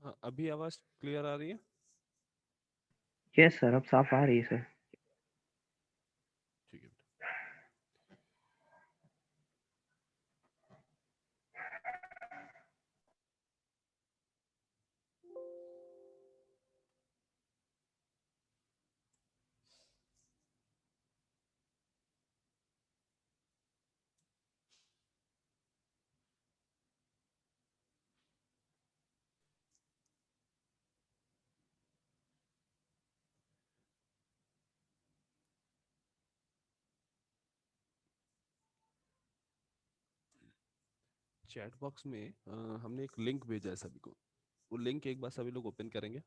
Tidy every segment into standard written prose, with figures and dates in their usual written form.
हाँ, अभी आवाज क्लियर आ रही है? यस सर, अब साफ आ रही है सर। ठीक है बेटा। चैट बॉक्स में हमने एक लिंक भेजा है सभी को। वो लिंक एक बार सभी लोग ओपन करेंगे।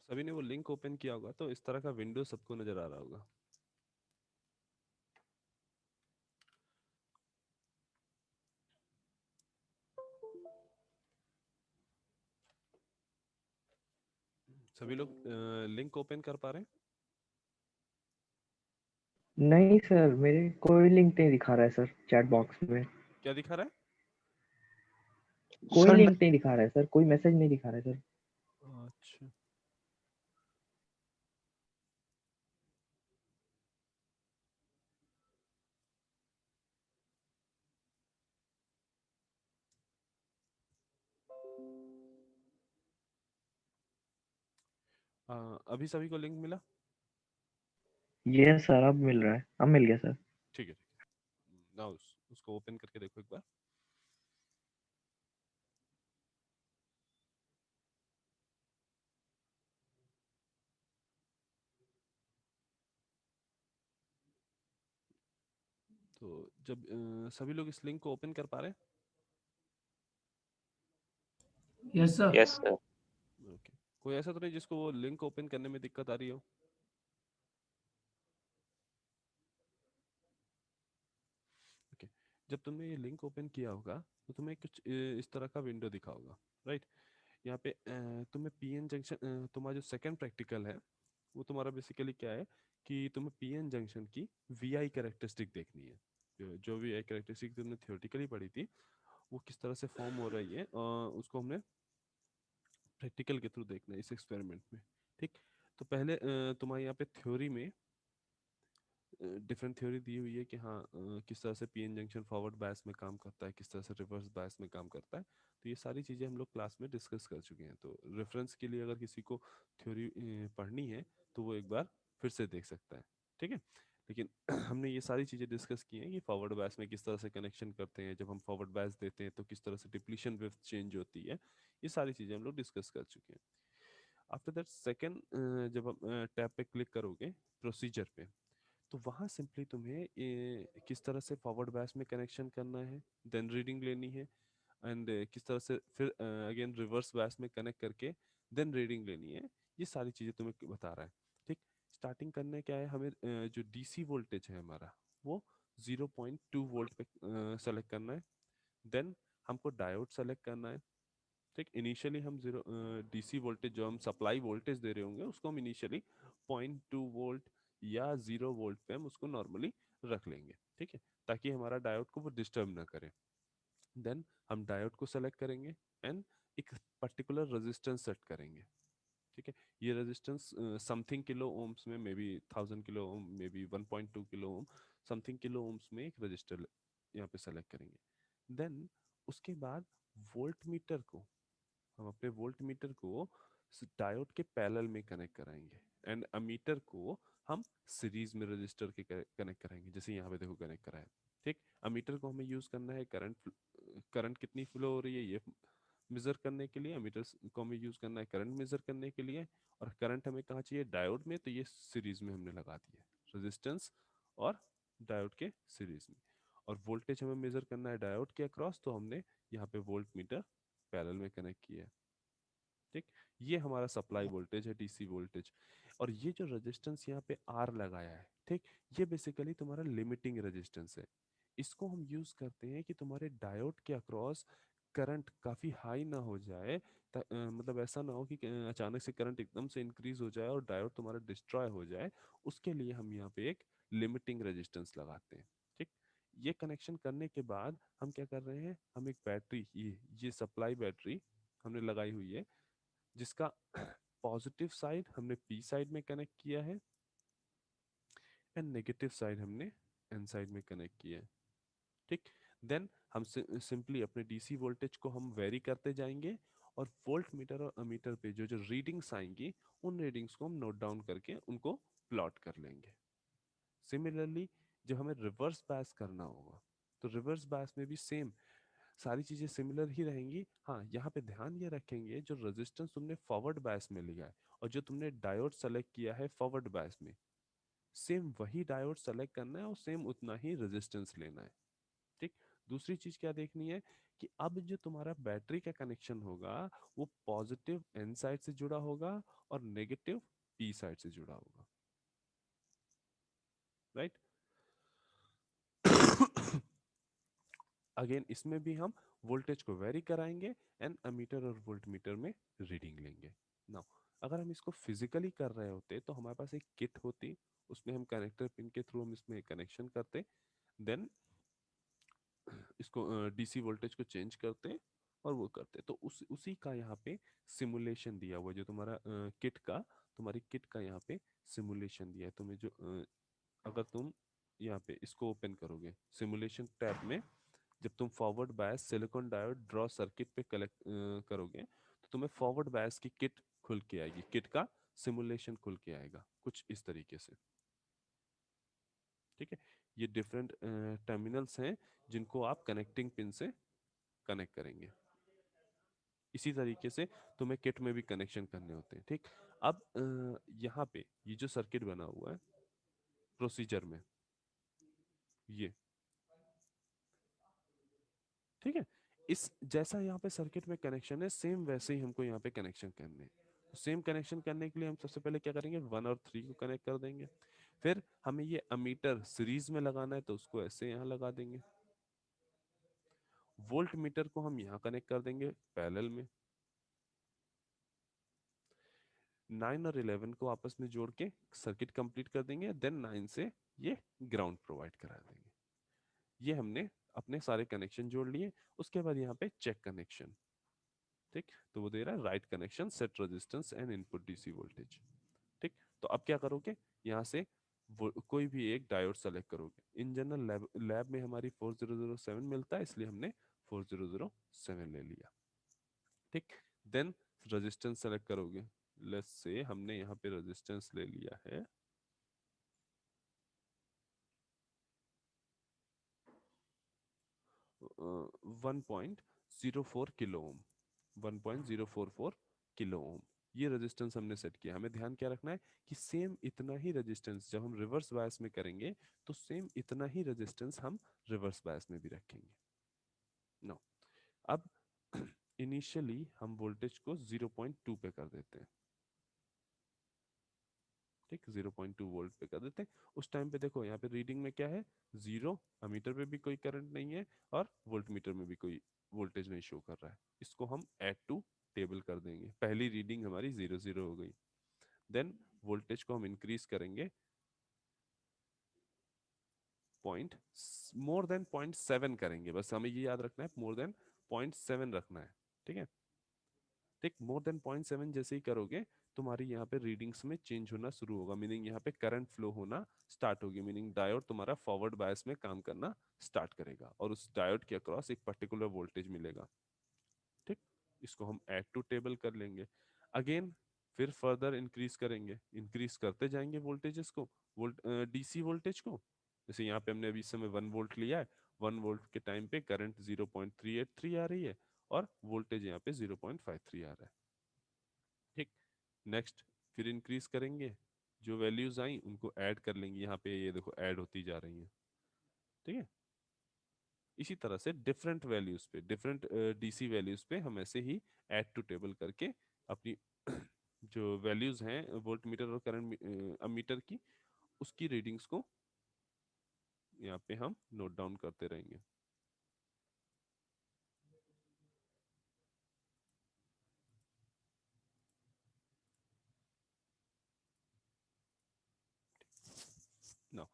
सभी ने वो लिंक ओपन किया होगा तो इस तरह का विंडो सबको नजर आ रहा होगा। सभी लोग लिंक ओपन कर पा रहे हैं? नहीं सर, मेरे कोई लिंक नहीं दिखा रहा है सर चैट बॉक्स में। क्या दिखा रहा है? कोई सर लिंक नहीं दिखा रहा है सर, कोई मैसेज नहीं दिखा रहा है सर। अच्छा। अभी सभी को लिंक मिला? यस सर, अब मिल रहा है, अब मिल गया सर। ठीक है, ठीक है। ना उसको ओपन करके देखो एक बार। तो जब सभी लोग इस लिंक को ओपन कर पा रहे हैं? Yes sir. Yes sir. Okay, कोई ऐसा तो नहीं जिसको वो लिंक ओपन करने में दिक्कत आ रही हो? ओके, जब तुमने ये लिंक ओपन किया होगा तो तुम्हें कुछ इस तरह का विंडो दिखा होगा, राइट? यहाँ पे तुम्हें पीएन जंक्शन, तुम्हारा जो सेकंड प्रैक्टिकल है वो तुम्हारा बेसिकली क्या है कि तुम्हें पीएन जंक्शन की वीआई कैरेक्टरिस्टिक देखनी है। जो वीआई कैरेक्टरिस्टिक तुमने थियोरेटिकली पढ़ी थी वो किस तरह से फॉर्म हो रही है, उसको हमने प्रैक्टिकल के थ्रू देखना है इस एक्सपेरिमेंट में। ठीक, तो पहले तुम्हारे यहाँ पे थ्योरी में डिफरेंट थ्योरी दी हुई है कि हाँ किस तरह से पीएन जंक्शन फॉरवर्ड बायस में काम करता है, किस तरह से रिवर्स बायस में काम करता है। तो ये सारी चीज़ें हम लोग क्लास में डिस्कस कर चुके हैं, तो रेफरेंस के लिए अगर किसी को थ्योरी पढ़नी है तो वो एक बार फिर से देख सकता है। ठीक है, लेकिन हमने ये सारी चीज़ें डिस्कस की हैं कि फॉरवर्ड बायस में किस तरह से कनेक्शन करते हैं, जब हम फॉरवर्ड बायस देते हैं तो किस तरह से डिप्लीशन वेव चेंज होती है, ये सारी चीज़ें हम लोग डिस्कस कर चुके हैं। आफ्टर दैट सेकेंड, जब हम टैब पे क्लिक करोगे प्रोसीजर पे, तो वहाँ सिंपली तुम्हें किस तरह से फॉरवर्ड बैच में कनेक्शन करना है, देन रीडिंग लेनी है, एंड किस तरह से फिर अगेन रिवर्स बैच में कनेक्ट करके देन रीडिंग लेनी है। ये सारी चीज़ें तुम्हें बता रहा है। ठीक, स्टार्टिंग करने क्या है, हमें जो डीसी वोल्टेज है हमारा वो 0.2 वोल्ट पे सेलेक्ट करना है। देन हमको डायोड सेलेक्ट करना है। ठीक, इनिशियली हम जीरो डीसी वोल्टेज जो हम सप्लाई वोल्टेज दे रहे होंगे उसको हम इनिशियली 0.2 वोल्ट या 0 वोल्ट पे हम उसको नॉर्मली रख लेंगे। ठीक है, ताकि हमारा डायोड को वो डिस्टर्ब ना करे। देन हम डायोड को सेलेक्ट करेंगे एंड एक पर्टिकुलर रेजिस्टेंस सेट करेंगे। ठीक है, ये रेजिस्टेंस समथिंग किलो ओम्स में, may be 1000 kilo ohm, may be 1.2 kilo ohm, something kilo ohms में एक रजिस्टर यहाँ पे सेलेक्ट करेंगे। देन उसके बाद वोल्ट मीटर को हम अपने वोल्ट मीटर को डायोड के पैरेलल में कनेक्ट कराएंगे एंड अमीटर को हम सीरीज में रजिस्टर के कनेक्ट कराएंगे, जैसे यहाँ पे देखो कनेक्ट करा है। ठीक, अमीटर को हमें यूज करना है करंट कितनी फ्लो हो रही है ये मेजर करने के लिए, अमीटर को हमें यूज करना है करंट मेजर करने के लिए। और करंट हमें कहाँ चाहिए, डायोड में, तो ये सीरीज में हमने लगा दिया रेजिस्टेंस और डायोड के सीरीज में। और वोल्टेज हमें मेजर करना है डायोड के अक्रॉस, तो हमने यहाँ पे वोल्ट मीटर पैरेलल में कनेक्ट किया है। ठीक, ये हमारा सप्लाई वोल्टेज है, डीसी वोल्टेज। और ये जो रेजिस्टेंस यहाँ पे आर लगाया है, ठीक, ये बेसिकली तुम्हारा लिमिटिंग रेजिस्टेंस है। इसको हम यूज करते हैं कि तुम्हारे डायोड के अक्रॉस करंट काफी हाई ना हो जाए, मतलब ऐसा ना हो कि अचानक से करंट एकदम से इंक्रीज हो जाए और डायोड तुम्हारा डिस्ट्रॉय हो जाए। उसके लिए हम यहाँ पे एक लिमिटिंग रेजिस्टेंस लगाते हैं। ठीक, ये कनेक्शन करने के बाद हम क्या कर रहे हैं, हम एक बैटरी, ये सप्लाई बैटरी हमने लगाई हुई है, जिसका पॉजिटिव साइड हमने पी साइड में कनेक्ट किया है एंड नेगेटिव साइड हमने एन साइड में कनेक्ट किया है। ठीक, देन हम सिंपली अपने डीसी वोल्टेज को हम वेरी करते जाएंगे और वोल्ट मीटर और अमीटर पे जो जो रीडिंग्स आएंगी उन रीडिंग्स को हम नोट डाउन करके उनको प्लॉट कर लेंगे। सिमिलरली जब हमें रिवर्स बायस करना होगा तो रिवर्स बायस में भी सेम सारी चीजें सिमिलर ही रहेंगी। हाँ, यहाँ पे ध्यान ये रखेंगे जो रेजिस्टेंस तुमने फॉरवर्ड बायस में लिया है और जो तुमने डायोड सेलेक्ट किया है फॉरवर्ड बायस में, सेम वही डायोड सेलेक्ट करना है और सेम उतना ही रेजिस्टेंस लेना है। ठीक, दूसरी चीज क्या देखनी है कि अब जो तुम्हारा बैटरी का कनेक्शन होगा वो पॉजिटिव एन साइड से जुड़ा होगा और नेगेटिव पी साइड से जुड़ा होगा, राइट? अगेन इसमें भी हम वोल्टेज को वेरी कराएंगे एंड अमीटर और वोल्ट मीटर में रीडिंग लेंगे। नाउ अगर हम इसको फिजिकली कर रहे होते तो हमारे पास एक किट होती, उसमें हम कनेक्टर पिन के थ्रू हम इसमें कनेक्शन करते, देन इसको डीसी वोल्टेज को चेंज करते और वो करते। तो उसी का यहाँ पे सिमुलेशन दिया हुआ जो तुम्हारा किट का, तुम्हारी किट का यहाँ पे सिमुलेशन दिया है तुम्हें। जो अगर तुम यहाँ पे इसको ओपन करोगे सिमुलेशन टैब में, जब तुम forward bias silicon diode draw circuit पे कलेक्ट करोगे तो तुम्हें फॉरवर्ड बायस की किट खुल के आएगी, किट का सिमुलेशन खुल के आएगा कुछ इस तरीके से। ठीक है, ये डिफरेंट टर्मिनल्स हैं जिनको आप कनेक्टिंग पिन से कनेक्ट करेंगे। इसी तरीके से तुम्हें किट में भी कनेक्शन करने होते हैं। ठीक, अब यहाँ पे ये जो सर्किट बना हुआ है प्रोसीजर में, ये ठीक है। इस जैसा यहाँ पे सर्किट में कनेक्शन है, सेम वैसे ही हमको यहाँ पे कनेक्शन करने हैं। सेम कनेक्शन करने के लिए हम सबसे पहले क्या करेंगे, 1 और 3 को कनेक्ट कर देंगे। फिर हमें ये अमीटर सीरीज में लगाना है तो उसको ऐसे यहाँ लगा देंगे। वोल्ट मीटर को हम यहाँ कनेक्ट कर देंगे पैरेलल में। 9 और 11 को आपस में जोड़ के सर्किट कंप्लीट कर देंगे। देन 9 से ये ग्राउंड प्रोवाइड करा देंगे। ये हमने अपने सारे कनेक्शन जोड़ लिए। उसके बाद यहाँ पे चेक कनेक्शन, ठीक, तो वो दे रहा है right connection set resistance and input DC voltage. ठीक, तो अब क्या करोगे, यहाँ से कोई भी एक डायोड सेलेक्ट करोगे। इन जनरल लैब में हमारी 4007 मिलता है, इसलिए हमने 4007 ले लिया। ठीक, देन रेजिस्टेंस सेलेक्ट करोगे। लेट्स से हमने यहाँ पे रेजिस्टेंस ले लिया है 1.04 किलो ओम, 1.044 किलो ओम। ये रेजिस्टेंस हमने सेट किया। हमें ध्यान क्या रखना है कि सेम इतना ही रेजिस्टेंस जब हम रिवर्स बायस में करेंगे तो सेम इतना ही रेजिस्टेंस हम रिवर्स बायस में भी रखेंगे। नो, अब इनिशियली हम वोल्टेज को 0.2 पे कर देते हैं। ठीक, 0.2 वोल्ट पे कर देते हैं। उस टाइम पे देखो यहाँ पे रीडिंग में क्या है, 0, अमीटर पे भी कोई करंट नहीं है और वोल्ट मीटर में भी कोई वोल्टेज नहीं शो कर रहा है। इसको हम ऐड टू टेबल कर देंगे। पहली रीडिंग हमारी 0 0 हो गई। देन वोल्टेज को हम इंक्रीज करेंगे पॉइंट, मोर देन 0.7 करेंगे। बस हमें ये याद रखना है, मोर देन 0.7 रखना है। ठीक है, ठीक, मोर देन 0.7 जैसे ही करोगे तुम्हारी यहाँ पे रीडिंग्स में चेंज होना शुरू होगा। मीनिंग यहाँ पे करंट फ्लो होना स्टार्ट होगी। मीनिंग डायोड तुम्हारा फॉरवर्ड बायस में काम करना स्टार्ट करेगा और उस डायोड के अक्रॉस एक पर्टिकुलर वोल्टेज मिलेगा। ठीक, इसको हम ऐड टू टेबल कर लेंगे। अगेन फिर फर्दर इंक्रीज करेंगे, इंक्रीज करते जाएंगे वोल्टेजेस को, डीसी वोल्टेज को। जैसे यहाँ पे हमने अभी इस समय 1 वोल्ट लिया है। 1 वोल्ट के टाइम पे करंट 0.383 आ रही है और वोल्टेज यहाँ पे 0.53 आ रहा है। ठीक, नेक्स्ट फिर इंक्रीज करेंगे, जो वैल्यूज आई उनको ऐड कर लेंगे। यहाँ पे ये देखो ऐड होती जा रही हैं। ठीक है, इसी तरह से डिफरेंट वैल्यूज पे, डिफरेंट डीसी वैल्यूज पे हम ऐसे ही ऐड टू टेबल करके अपनी जो वैल्यूज हैं वोल्ट मीटर और करंट अमीटर की, उसकी रीडिंग्स को यहाँ पे हम नोट डाउन करते रहेंगे। नाउ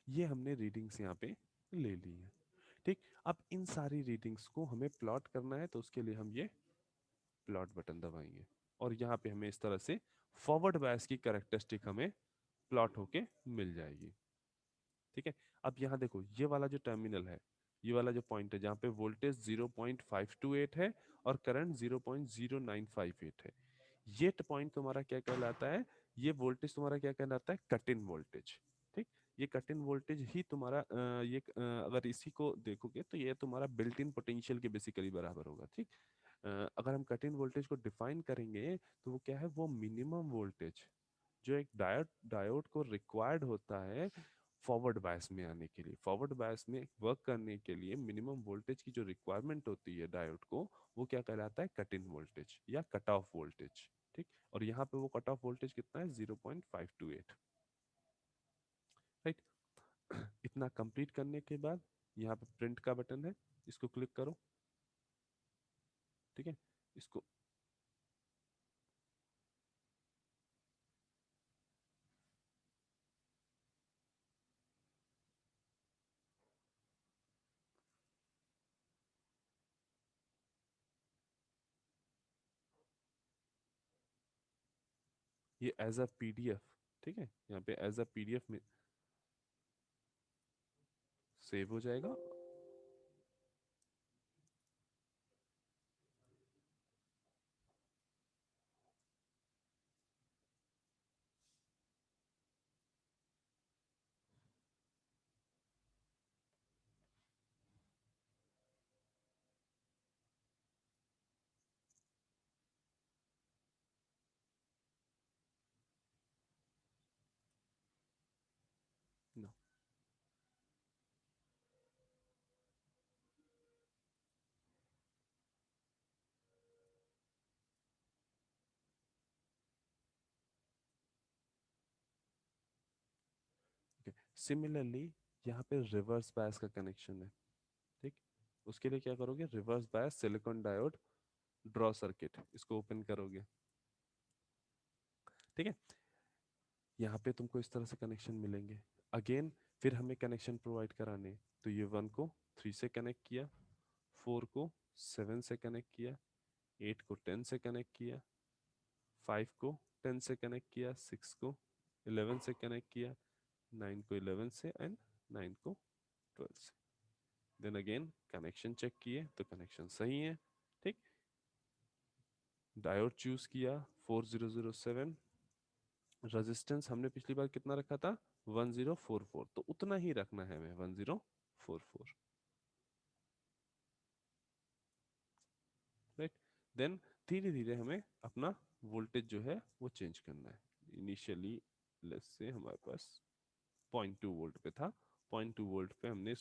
ये हमने रीडिंग्स यहाँ पे ले ली है। ठीक, अब इन सारी रीडिंग्स को हमें प्लॉट करना है तो उसके लिए हम ये प्लॉट बटन दबाएंगे और यहाँ पे हमें इस तरह से फॉरवर्ड बायस की कैरेक्टरिस्टिक हमें प्लॉट होके मिल जाएगी। ठीक है, अब यहाँ देखो ये वाला जो टर्मिनल है, ये वाला जो पॉइंट है जहाँ पे वोल्टेज 0.528 है और करंट 0.0958 है, ये पॉइंट तुम्हारा क्या कहलाता है, ये वोल्टेज तुम्हारा क्या कहलाता है, कट इन वोल्टेज। ठीक, ये कट इन वोल्टेज ही तुम्हारा अगर इसी को देखोगे तो ये तुम्हारा बिल्ट इन पोटेंशियल के बेसिकली बराबर होगा। ठीक, अगर हम कट इन वोल्टेज को डिफाइन करेंगे तो वो क्या है, वो मिनिमम वोल्टेज जो एक डायोड डायोड को रिक्वायर्ड होता है फॉरवर्ड बायस में आने के लिए, फॉरवर्ड बायस में वर्क करने के लिए मिनिमम वोल्टेज की जो रिक्वायरमेंट होती है डायोड को, वो क्या कहलाता है, कट इन वोल्टेज या कट ऑफ वोल्टेज। ठीक, और यहाँ पे वो कट ऑफ वोल्टेज कितना है, 0.528। राइट, इतना कंप्लीट करने के बाद यहाँ पे प्रिंट का बटन है, इसको क्लिक करो। ठीक है, इसको ये एज अ पीडीएफ, ठीक है, यहाँ पे एज अ पीडीएफ में सेव हो जाएगा। No. सिमिलरली यहाँ पे रिवर्स बायस का कनेक्शन है, ठीक। उसके लिए क्या करोगे, reverse bias silicon diode draw circuit, इसको ओपन करोगे, ठीक है। यहाँ पे तुमको इस तरह से कनेक्शन मिलेंगे। अगेन फिर हमें कनेक्शन प्रोवाइड कराने हैं। तो ये 1 को 3 से कनेक्ट किया, 4 को 7 से कनेक्ट किया, 8 को 10 से कनेक्ट किया, 5 को 10 से कनेक्ट किया, 6 को 11 से कनेक्ट किया, 9 को 11 से एंड 9 को 12 से। देन अगेन कनेक्शन चेक किए तो कनेक्शन सही है, ठीक। डायोड चूज किया 4007, रेजिस्टेंस हमने पिछली बार कितना रखा था 1044, तो उतना ही रखना है हमें 1044, राइट। देन धीरे धीरे हमें अपना वोल्टेज जो है वो चेंज करना है। इनिशियली लेट्स से हमारे पास 0.2 वोल्ट पे था, 0.2 वोल्ट पे हमने